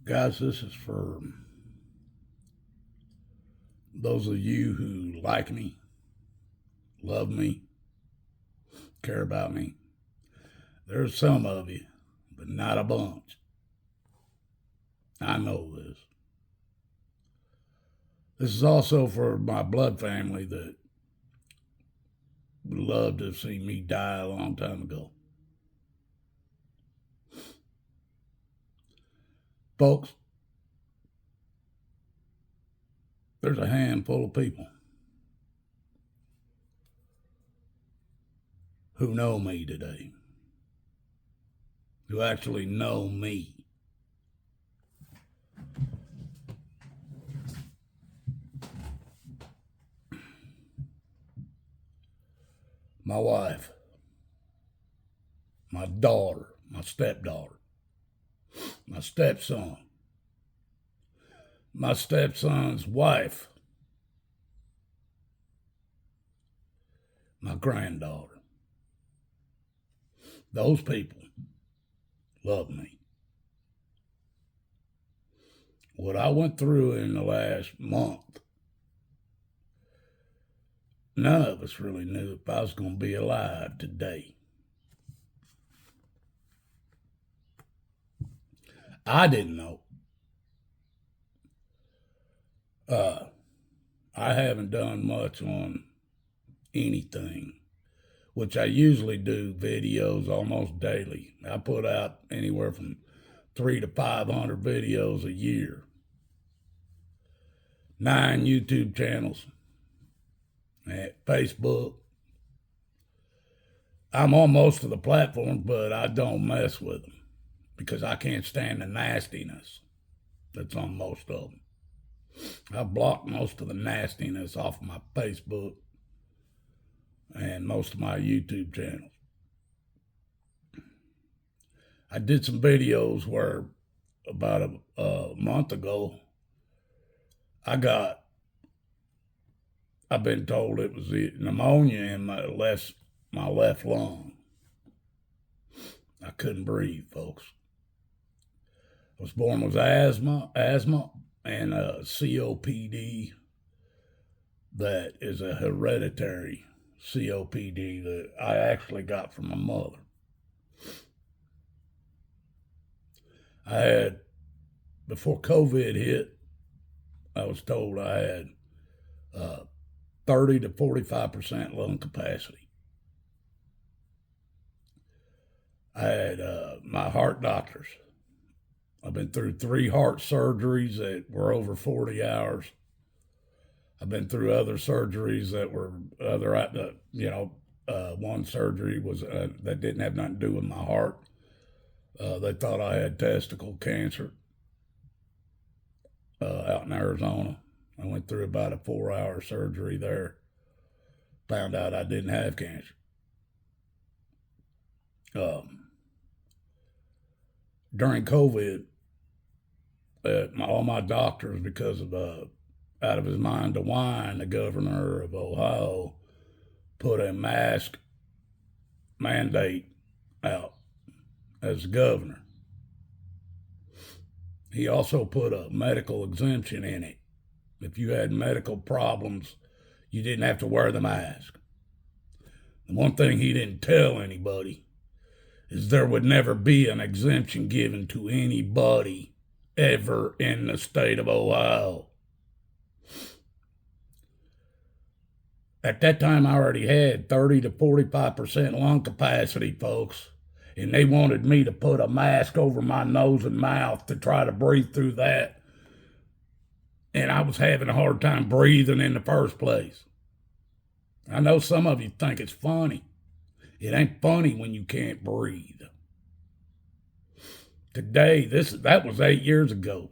Guys, this is for those of you who like me, love me, care about me. There's some of you, but not a bunch. I know this. This is also for my blood family that would love to have seen me die a long time ago. Folks, there's a handful of people who know me today, who actually know me. My wife, my daughter, my stepdaughter, my stepson, my stepson's wife, my granddaughter. Those people love me. What I went through in the last month, none of us really knew if I was going to be alive today. I didn't know. I haven't done much on anything, which I usually do videos almost daily. I put out anywhere from 300 to 500 videos a year. 9 YouTube channels, at Facebook. I'm on most of the platforms, but I don't mess with them because I can't stand the nastiness that's on most of them. I've blocked most of the nastiness off of my Facebook and most of my YouTube channels. I did some videos where about a month ago, I've been told it was the pneumonia in my left lung. I couldn't breathe, folks. I was born with asthma, and COPD. That is a hereditary COPD that I actually got from my mother. I had, before COVID hit, I was told I had 30 to 45% lung capacity. I had my heart doctors. I've been through 3 heart surgeries that were over 40 hours. I've been through other surgeries that were one surgery was that didn't have nothing to do with my heart. They thought I had testicle cancer out in Arizona. I went through about a 4-hour surgery there. Found out I didn't have cancer. During COVID, all my doctors, because of out of his mind to whine, the governor of Ohio put a mask mandate out as governor. He also put a medical exemption in it. If you had medical problems, you didn't have to wear the mask. The one thing he didn't tell anybody is there would never be an exemption given to anybody ever in the state of Ohio. At that time, I already had 30 to 45% lung capacity, folks, and they wanted me to put a mask over my nose and mouth to try to breathe through that. And I was having a hard time breathing in the first place. I know some of you think it's funny. It ain't funny when you can't breathe. Today, that was 8 years ago.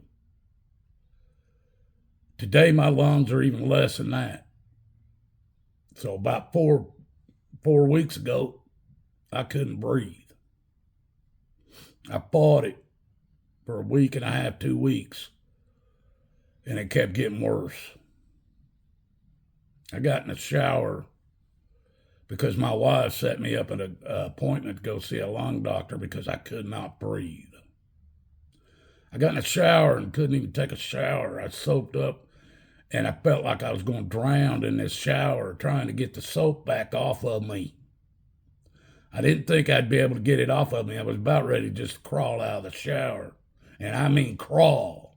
Today, my lungs are even less than that. So about four weeks ago, I couldn't breathe. I fought it for a week and a half, 2 weeks, and it kept getting worse. I got in the shower because my wife set me up an appointment to go see a lung doctor because I could not breathe. I got in the shower and couldn't even take a shower. I soaked up and I felt like I was going to drown in this shower trying to get the soap back off of me. I didn't think I'd be able to get it off of me. I was about ready to just crawl out of the shower. And I mean crawl.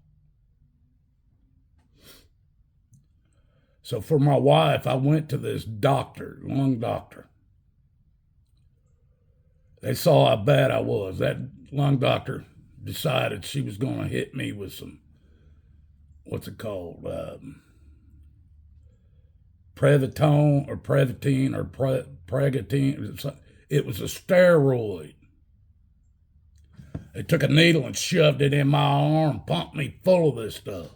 So for my wife, I went to this doctor, lung doctor. They saw how bad I was. That lung doctor decided she was going to hit me with some, what's it called? Prevotone or Prevotine or Pregatine. It was a steroid. They took a needle and shoved it in my arm, pumped me full of this stuff.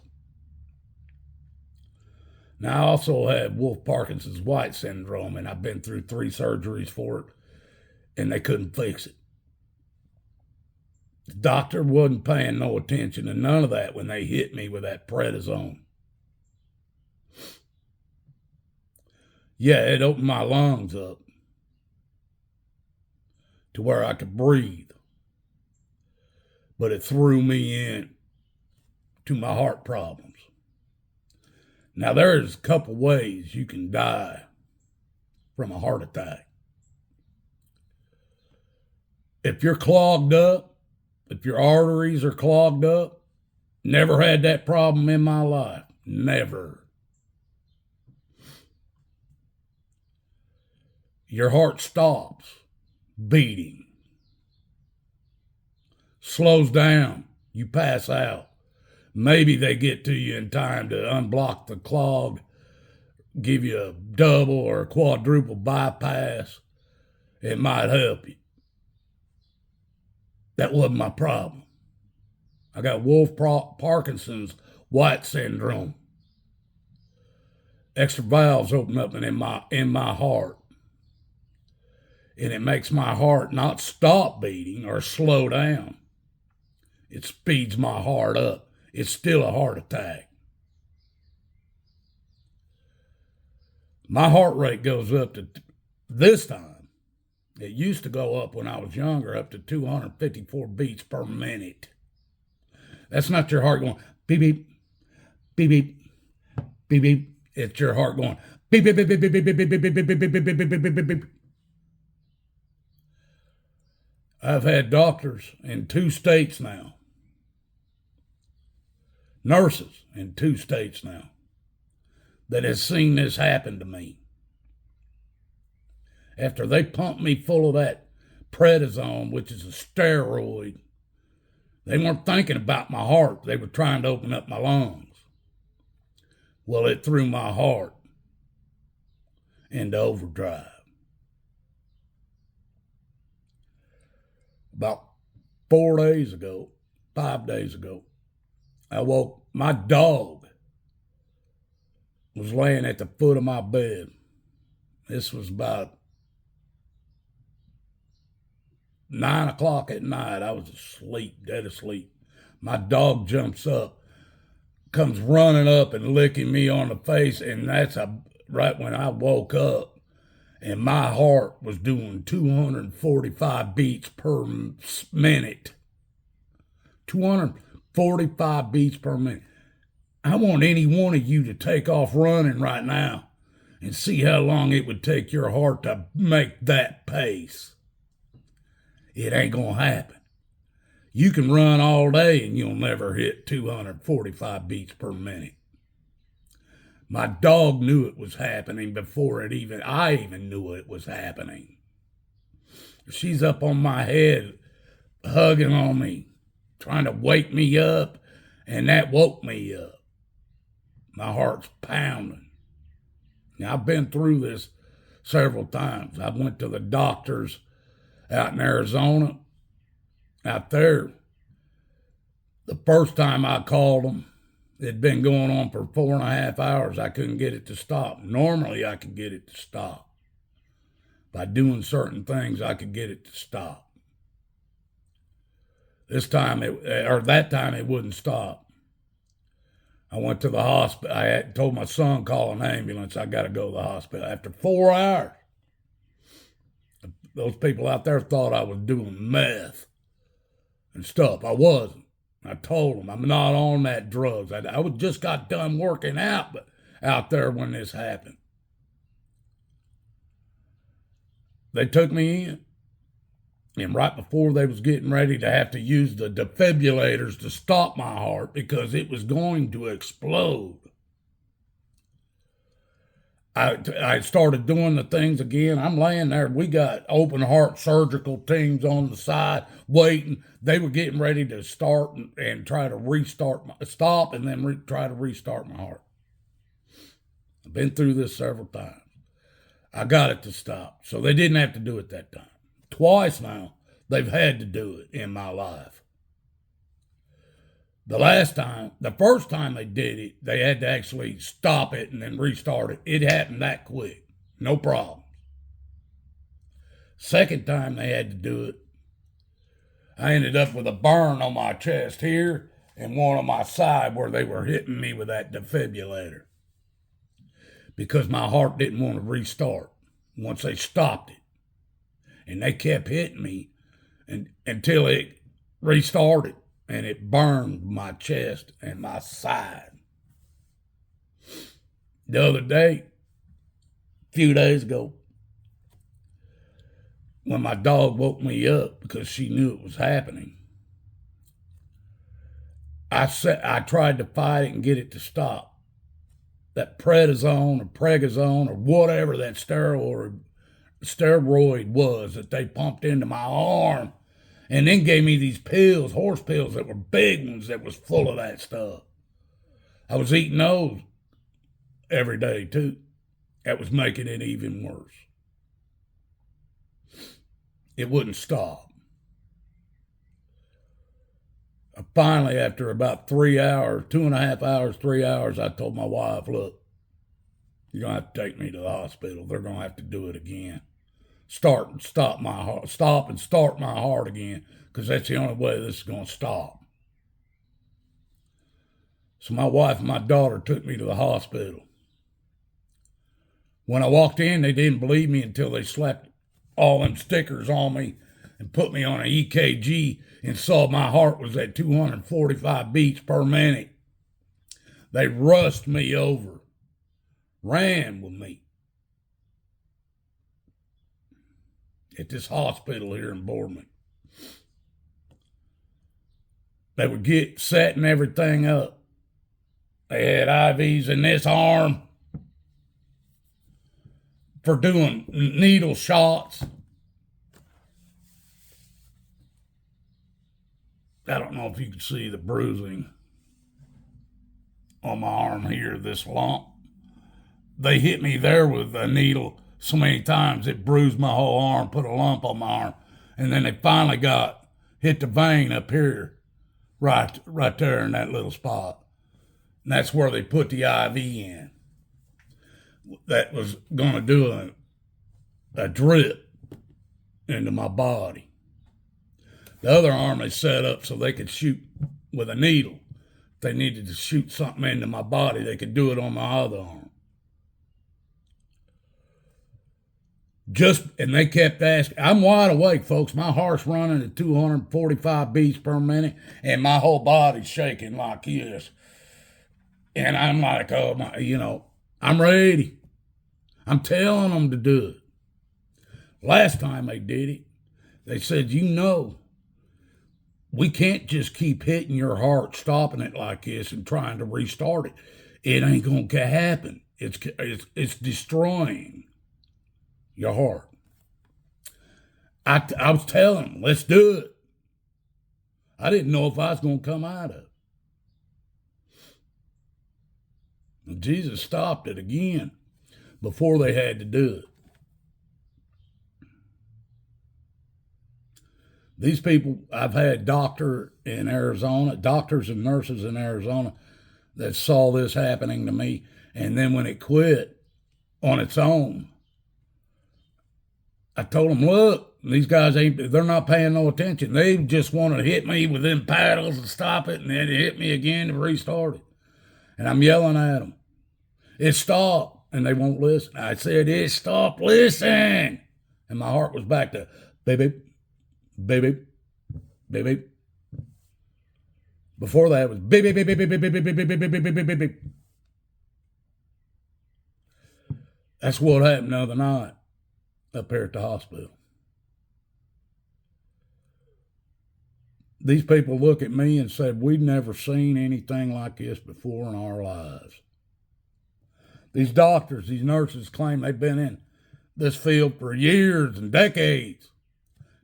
Now, I also have Wolff-Parkinson's White syndrome, and I've been through 3 surgeries for it, and they couldn't fix it. The doctor wasn't paying no attention to none of that when they hit me with that prednisone. Yeah, it opened my lungs up to where I could breathe, but it threw me in to my heart problems. Now, there's a couple ways you can die from a heart attack. If you're clogged up, if your arteries are clogged up, never had that problem in my life. Never. Your heart stops beating, slows down, you pass out. Maybe they get to you in time to unblock the clog, give you a double or a quadruple bypass. It might help you. That wasn't my problem. I got Wolff-Parkinson's White syndrome. Extra valves open up in my heart. And it makes my heart not stop beating or slow down. It speeds my heart up. It's still a heart attack. My heart rate goes up to, this time, it used to go up when I was younger, up to 254 beats per minute. That's not your heart going beep, beep, beep, beep, beep, beep. It's your heart going beep, beep, beep, beep, beep, beep, beep, beep, beep, beep, beep, beep, beep, beep, beep, beep, beep. I've had doctors in 2 states now. Nurses in 2 states now that has seen this happen to me. After they pumped me full of that prednisone, which is a steroid, they weren't thinking about my heart. They were trying to open up my lungs. Well, it threw my heart into overdrive. About 4 days ago, 5 days ago, I woke, my dog was laying at the foot of my bed. This was about 9 o'clock at night. I was asleep, dead asleep. My dog jumps up, comes running up and licking me on the face, and that's right when I woke up, and my heart was doing 245 beats per minute. 245 beats per minute. I want any one of you to take off running right now and see how long it would take your heart to make that pace. It ain't going to happen. You can run all day and you'll never hit 245 beats per minute. My dog knew it was happening before I even knew it was happening. She's up on my head, hugging on me, trying to wake me up, and that woke me up. My heart's pounding. Now, I've been through this several times. I went to the doctors out in Arizona. Out there, the first time I called them, it'd been going on for 4.5 hours. I couldn't get it to stop. Normally, I could get it to stop. By doing certain things, I could get it to stop. That time, it wouldn't stop. I went to the hospital. I had told my son, call an ambulance. I got to go to the hospital. After 4 hours, those people out there thought I was doing meth and stuff. I wasn't. I told them I'm not on that drugs. I was just got done working out there when this happened. They took me in, and right before they was getting ready to have to use the defibrillators to stop my heart because it was going to explode, I started doing the things again. I'm laying there. We got open heart surgical teams on the side waiting. They were getting ready to start and try to stop and then try to restart my heart. I've been through this several times. I got it to stop. So they didn't have to do it that time. Twice now, they've had to do it in my life. The first time they did it, they had to actually stop it and then restart it. It happened that quick. No problem. Second time they had to do it, I ended up with a burn on my chest here and one on my side where they were hitting me with that defibrillator because my heart didn't want to restart once they stopped it. And they kept hitting me until it restarted. And it burned my chest and my side. The other day, a few days ago, when my dog woke me up because she knew it was happening, I tried to fight it and get it to stop. That prednisone or pregazone or whatever that steroid was that they pumped into my arm, and then gave me these pills, horse pills that were big ones that was full of that stuff. I was eating those every day too. That was making it even worse. It wouldn't stop. Finally, after about 3 hours, 2.5 hours, 3 hours, I told my wife, look, you're going to have to take me to the hospital. They're going to have to do it again. Stop and start my heart again, because that's the only way this is going to stop. So my wife and my daughter took me to the hospital. When I walked in, they didn't believe me until they slapped all them stickers on me and put me on an EKG and saw my heart was at 245 beats per minute. They rushed me over, ran with me at this hospital here in Boardman. They would get setting everything up. They had IVs in this arm for doing needle shots. I don't know if you can see the bruising on my arm here, this lump. They hit me there with a needle so many times it bruised my whole arm, put a lump on my arm. And then they finally hit the vein up here, right there in that little spot. And that's where they put the IV in. That was going to do a drip into my body. The other arm they set up so they could shoot with a needle. If they needed to shoot something into my body, they could do it on my other arm. And they kept asking. I'm wide awake, folks. My heart's running at 245 beats per minute, and my whole body's shaking like this. And I'm like, oh my, I'm ready. I'm telling them to do it. Last time they did it, they said, we can't just keep hitting your heart, stopping it like this and trying to restart it. It ain't going to happen. It's destroying your heart. I was telling them, let's do it. I didn't know if I was going to come out of it. And Jesus stopped it again before they had to do it. These people, I've had doctors and nurses in Arizona that saw this happening to me. And then when it quit on its own, I told them, look, these guys they're not paying no attention. They just want to hit me with them paddles and stop it, and then hit me again to restart it. And I'm yelling at them. It stopped, and they won't listen. I said, it stopped, listen. And my heart was back to, baby, baby, baby. Before that, it was beep, beep, beep, beep, beep, beep, beep, beep, beep, beep, beep, beep, beep, beep, beep. That's what happened the other night up here at the hospital. These people look at me and said, we've never seen anything like this before in our lives. These doctors, these nurses claim they've been in this field for years and decades.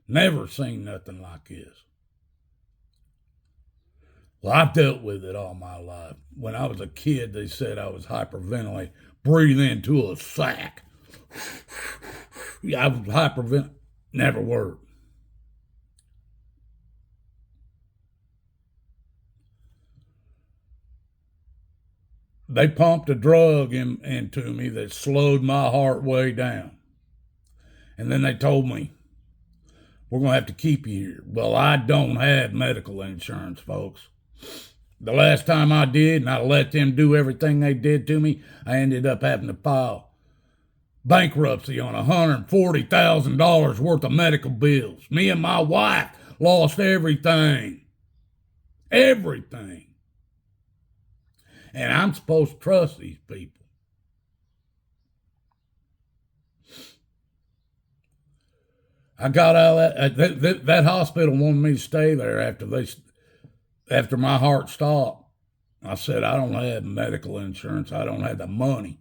Never seen nothing like this. Well, I've dealt with it all my life. When I was a kid, they said I was hyperventilating, breathe into a sack. I was hyperventilating. Never worked. They pumped a drug into me that slowed my heart way down. And then they told me, we're going to have to keep you here. Well, I don't have medical insurance, folks. The last time I did, and I let them do everything they did to me, I ended up having to file bankruptcy on $140,000 worth of medical bills. Me and my wife lost everything. Everything. And I'm supposed to trust these people. I got out of that hospital wanted me to stay there after my heart stopped. I said, I don't have medical insurance. I don't have the money.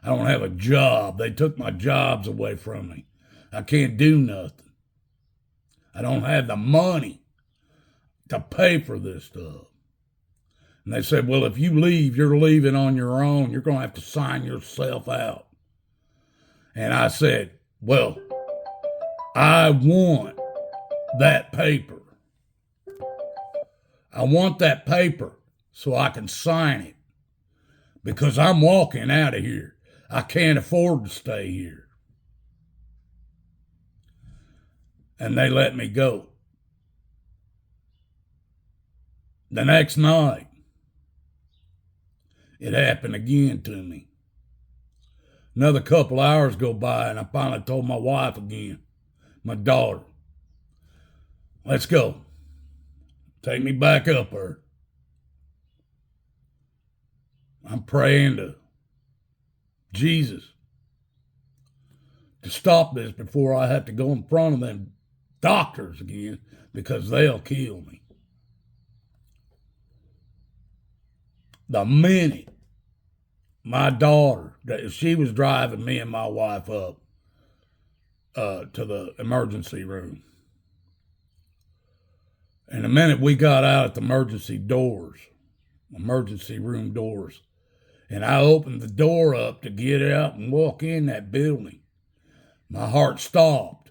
I don't have a job. They took my jobs away from me. I can't do nothing. I don't have the money to pay for this stuff. And they said, well, if you leave, you're leaving on your own. You're going to have to sign yourself out. And I said, well, I want that paper. I want that paper so I can sign it because I'm walking out of here. I can't afford to stay here. And they let me go. The next night, it happened again to me. Another couple hours go by, and I finally told my wife again, my daughter, let's go. Take me back up there. I'm praying to Jesus to stop this before I have to go in front of them doctors again because they'll kill me. The minute my daughter, she was driving me and my wife up to the emergency room. And the minute we got out at the emergency room doors, and I opened the door up to get out and walk in that building, my heart stopped.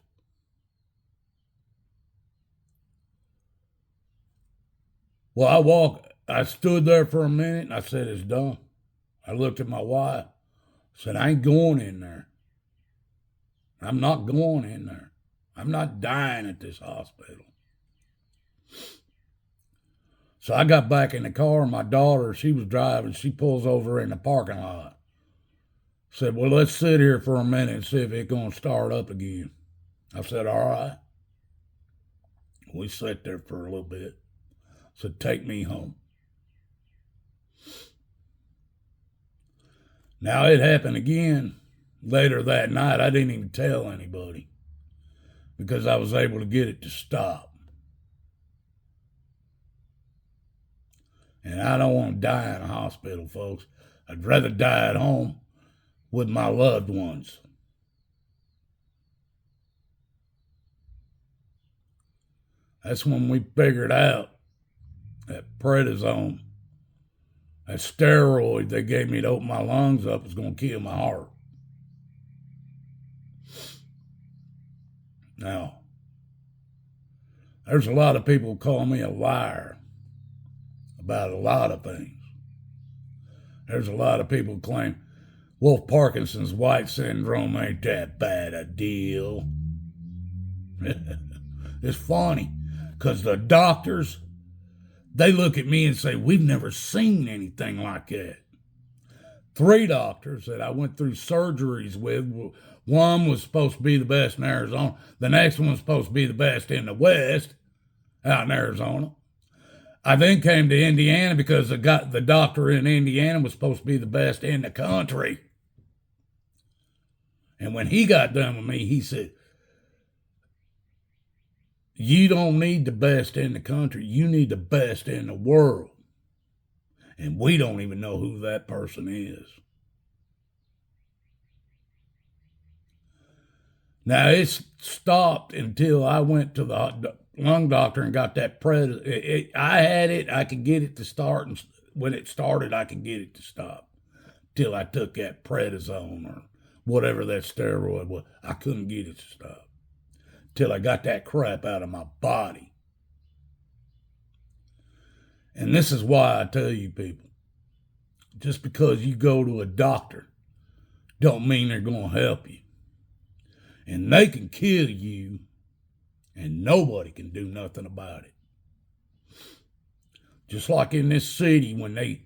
Well, I stood there for a minute and I said, it's done. I looked at my wife, said, I ain't going in there. I'm not going in there. I'm not dying at this hospital. So I got back in the car, and my daughter, she was driving. She pulls over in the parking lot. Said, well, let's sit here for a minute and see if it's going to start up again. I said, all right. We sat there for a little bit. Said, take me home. Now, it happened again later that night. I didn't even tell anybody because I was able to get it to stop. And I don't want to die in a hospital, folks. I'd rather die at home with my loved ones. That's when we figured out that prednisone, that steroid they gave me to open my lungs up, was going to kill my heart. Now, there's a lot of people who call me a liar about a lot of things. There's a lot of people who claim Wolff Parkinson's white syndrome ain't that bad a deal. It's funny because the doctors, they look at me and say, we've never seen anything like that. 3 doctors that I went through surgeries with, one was supposed to be the best in Arizona. The next one was supposed to be the best in the West, out in Arizona. I then came to Indiana because the doctor in Indiana was supposed to be the best in the country. And when he got done with me, he said, you don't need the best in the country. You need the best in the world. And we don't even know who that person is. Now, it's stopped until I went to the lung doctor and got that I had it. I could get it to start. And when it started, I could get it to stop. Till I took that prednisone or whatever that steroid was. I couldn't get it to stop. Till I got that crap out of my body. And this is why I tell you people, just because you go to a doctor don't mean they're going to help you. And they can kill you and nobody can do nothing about it. Just like in this city when they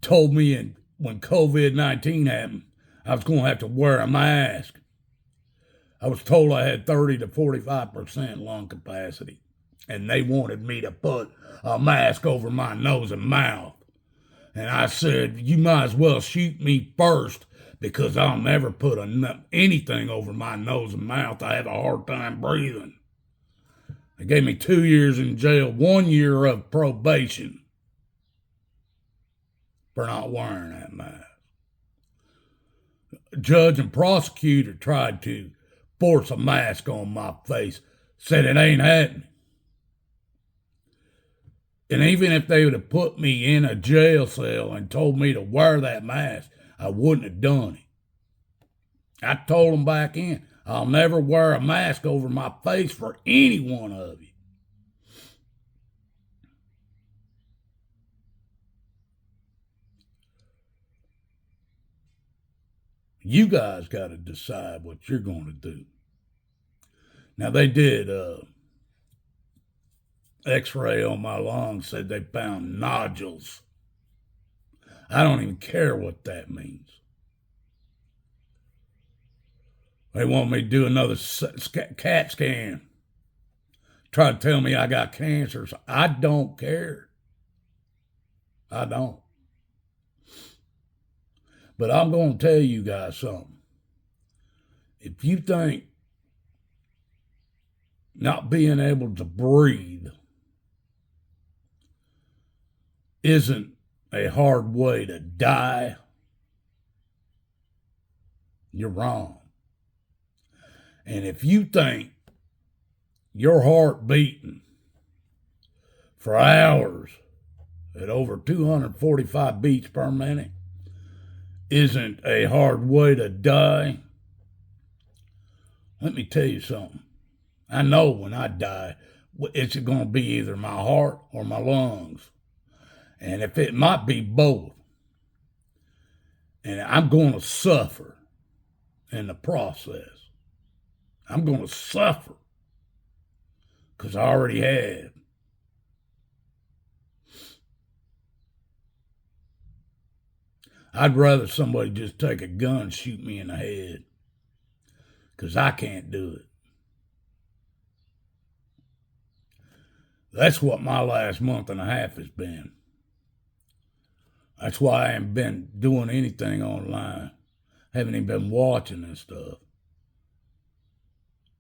told me when COVID-19 happened, I was going to have to wear a mask. I was told I had 30 to 45% lung capacity, and they wanted me to put a mask over my nose and mouth. And I said, you might as well shoot me first because I'll never put anything over my nose and mouth. I have a hard time breathing. They gave me 2 years in jail, 1 year of probation for not wearing that mask. Judge and prosecutor tried to force a mask on my face, said it ain't happening. And even if they would have put me in a jail cell and told me to wear that mask, I wouldn't have done it. I told them back in, I'll never wear a mask over my face for any one of you. You guys got to decide what you're going to do. Now, they did x-ray on my lungs, said they found nodules. I don't even care what that means. They want me to do another CAT scan. Try to tell me I got cancer. I don't care. I don't. But I'm going to tell you guys something. If you think not being able to breathe isn't a hard way to die, you're wrong. And if you think your heart beating for hours at over 245 beats per minute isn't a hard way to die, let me tell you something. I know when I die, it's going to be either my heart or my lungs. And if it might be both, and I'm going to suffer in the process. I'm going to suffer because I already have. I'd rather somebody just take a gun and shoot me in the head because I can't do it. That's what my last month and a half has been. That's why I haven't been doing anything online. Haven't even been watching this stuff.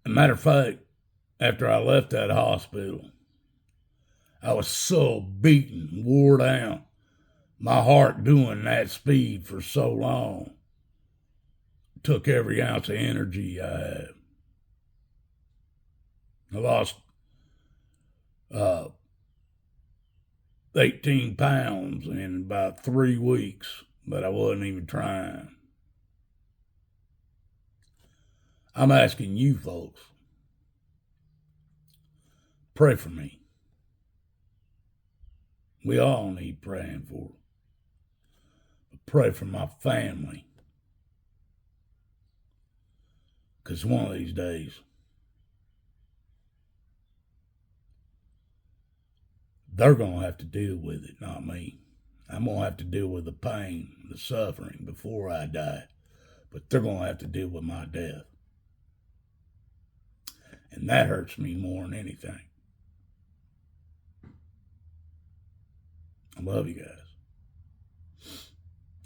As a matter of fact, after I left that hospital, I was so beaten, wore down. My heart doing that speed for so long took every ounce of energy I had. I lost 18 pounds in about 3 weeks, but I wasn't even trying. I'm asking you folks, pray for me. We all need praying for. But pray for my family. Because one of these days, they're going to have to deal with it, not me. I'm going to have to deal with the pain, the suffering before I die. But they're going to have to deal with my death. And that hurts me more than anything. I love you guys.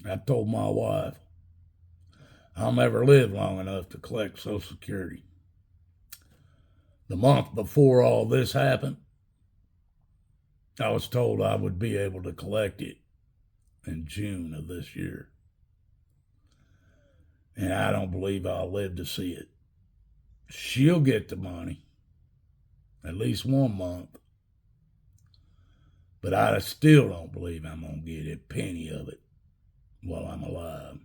I told my wife, I'll never live long enough to collect Social Security. The month before all this happened, I was told I would be able to collect it in June of this year. And I don't believe I'll live to see it. She'll get the money, at least 1 month. But I still don't believe I'm going to get a penny of it while I'm alive.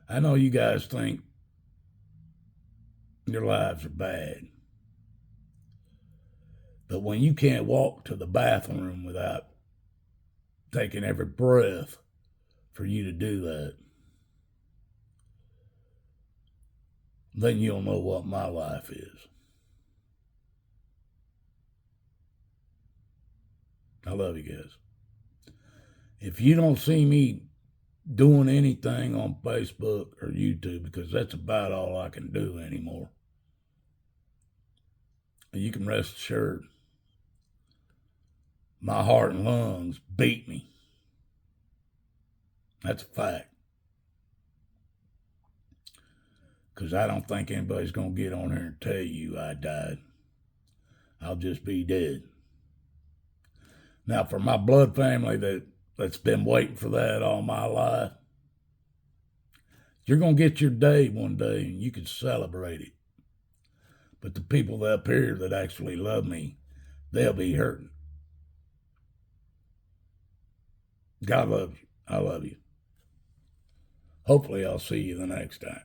I know you guys think your lives are bad. But when you can't walk to the bathroom without taking every breath for you to do that, then you'll know what my life is. I love you guys. If you don't see me doing anything on Facebook or YouTube, because that's about all I can do anymore, you can rest assured my heart and lungs beat me. That's a fact. Because I don't think anybody's going to get on here and tell you I died. I'll just be dead. Now, for my blood family that's been waiting for that all my life, you're going to get your day one day and you can celebrate it. But the people up here that actually love me, they'll be hurting. God loves you. I love you. Hopefully I'll see you the next time.